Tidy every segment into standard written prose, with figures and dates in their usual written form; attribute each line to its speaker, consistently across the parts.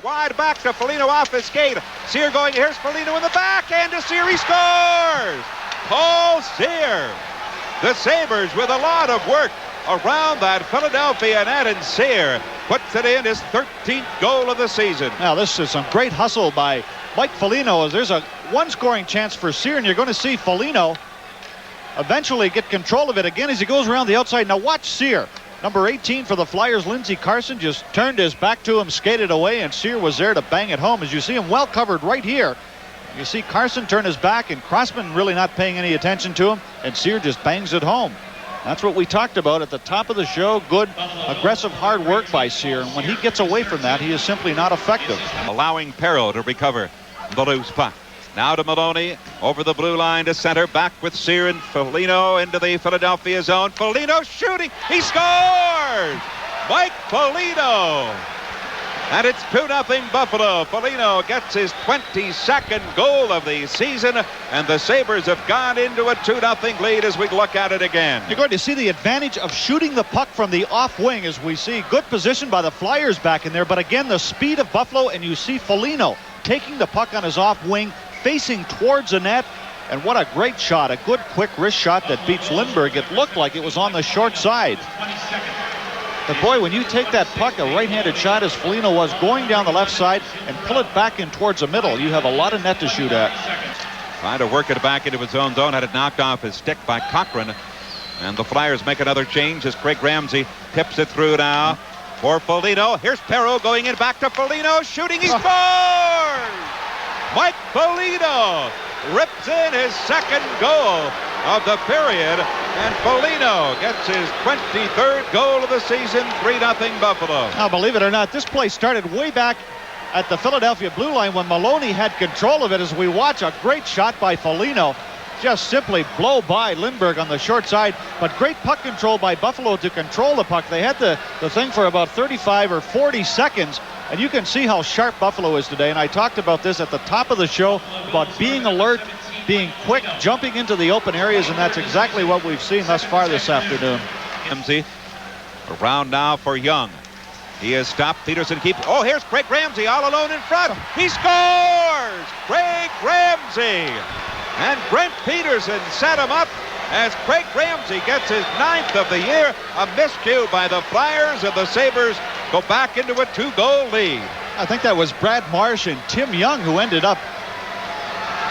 Speaker 1: wide back to Felino off his skate. Sear going, here's Felino in the back, and to Sear, he scores! Paul Sear! The Sabres with a lot of work around that Philadelphia net, and Sear puts it in, his 13th goal of the season.
Speaker 2: Now this is some great hustle by Mike Felino. There's a one scoring chance for Sear, and you're going to see Felino eventually get control of it again as he goes around the outside. Now watch Sear. Number 18 for the Flyers, Lindsey Carson, just turned his back to him, skated away, and Sear was there to bang it home. As you see him well covered right here. You see Carson turn his back, and Crossman really not paying any attention to him, and Sear just bangs it home. That's what we talked about at the top of the show. Good, aggressive, hard work by Sear, and when he gets away from that, he is simply not effective.
Speaker 1: Allowing Perreault to recover the loose puck. Now to Maloney, over the blue line to center, back with Sear and Felino into the Philadelphia zone. Felino shooting, he scores! Mike Felino! And it's 2-0 Buffalo. Felino gets his 22nd goal of the season, and the Sabres have gone into a 2-0 lead as we look at it again.
Speaker 2: You're going to see the advantage of shooting the puck from the off wing, as we see good position by the Flyers back in there, but again the speed of Buffalo, and you see Felino taking the puck on his off wing, facing towards the net, and what a great shot, a good quick wrist shot that beats Lindbergh. It looked like it was on the short side. But boy, when you take that puck, a right-handed shot as Felino was, going down the left side and pull it back in towards the middle, you have a lot of net to shoot at.
Speaker 1: Trying to work it back into his own zone, had it knocked off his stick by Cochran. And the Flyers make another change as Craig Ramsey tips it through now for Felino. Here's Perreault going in back to Felino, shooting, he scores! Mike Felino rips in his second goal of the period, and Felino gets his 23rd goal of the season, 3-0 Buffalo.
Speaker 2: Now, believe it or not, this play started way back at the Philadelphia blue line when Maloney had control of it, as we watch a great shot by Felino. Just simply blow by Lindbergh on the short side, but great puck control by Buffalo to control the puck. They had the thing for about 35 or 40 seconds, and you can see how sharp Buffalo is today. And I talked about this at the top of the show, about being alert, being quick, jumping into the open areas, and that's exactly what we've seen thus far this afternoon.
Speaker 1: Ramsey around now for Young. He has stopped. Peterson keeps. Oh, here's Craig Ramsey all alone in front. He scores! Craig Ramsey! And Brent Peterson set him up as Craig Ramsey gets his 9th of the year. A miscue by the Flyers, and the Sabres go back into a 2-goal lead.
Speaker 2: I think that was Brad Marsh and Tim Young who ended up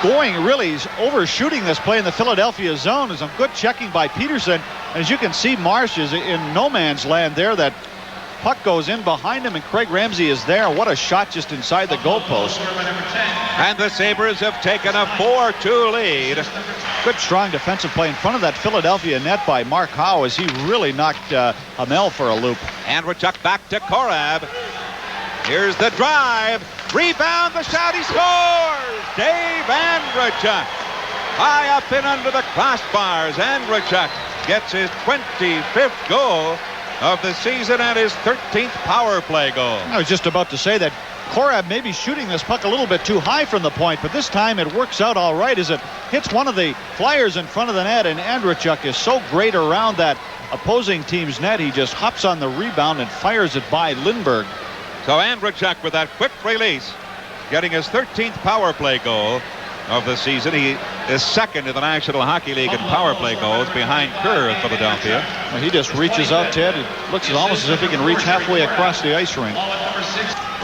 Speaker 2: going really overshooting this play in the Philadelphia zone. And some good checking by Peterson. And as you can see, Marsh is in no man's land there. That puck goes in behind him, and Craig Ramsey is there. What a shot just inside the goalpost.
Speaker 1: And the Sabres have taken a 4-2 lead.
Speaker 2: Good strong defensive play in front of that Philadelphia net by Mark Howe, as he really knocked Hamel for a loop.
Speaker 1: Andrechuk back to Korab. Here's the drive. Rebound, the shot, he scores! Dave Andrechuk. High up and under the crossbars. Andrechuk gets his 25th goal of the season and his 13th power play goal.
Speaker 2: I was just about to say that Korab may be shooting this puck a little bit too high from the point, but this time it works out all right as it hits one of the Flyers in front of the net, and Andrechuk is so great around that opposing team's net. He just hops on the rebound and fires it by Lindbergh.
Speaker 1: So Andrechuk with that quick release, getting his 13th power play goal of the season. He is second in the National Hockey League in power play goals behind Kerr of Philadelphia.
Speaker 2: Well, he just reaches out, Ted. It looks almost as if he can reach halfway across the ice rink.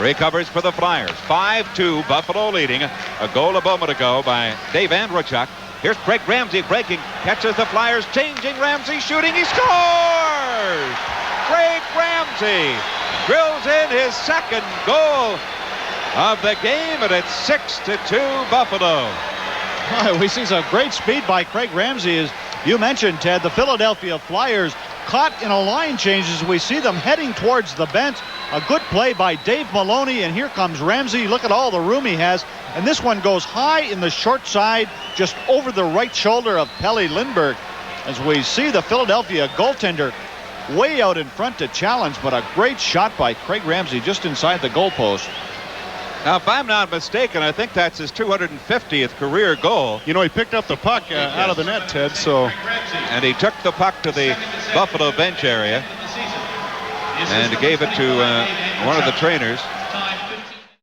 Speaker 1: Recovers for the Flyers. 5-2, Buffalo leading. A goal a moment ago by Dave Andrechuk. Here's Craig Ramsey breaking, catches the Flyers, changing, Ramsey shooting, he scores! Craig Ramsey drills in his second goal of the game, and it's 6-2 Buffalo.
Speaker 2: We see some great speed by Craig Ramsey. As you mentioned, Ted, the Philadelphia Flyers caught in a line change as we see them heading towards the bench. A good play by Dave Maloney, and here comes Ramsey. Look at all the room he has, and this one goes high in the short side, just over the right shoulder of Pelle Lindbergh, as we see the Philadelphia goaltender way out in front to challenge, but a great shot by Craig Ramsey just inside the goalpost.
Speaker 1: Now, if I'm not mistaken, I think that's his 250th career goal.
Speaker 3: You know, he picked up the puck out of the net, Ted, so.
Speaker 1: And he took the puck to the Buffalo bench area and gave it to one of the trainers.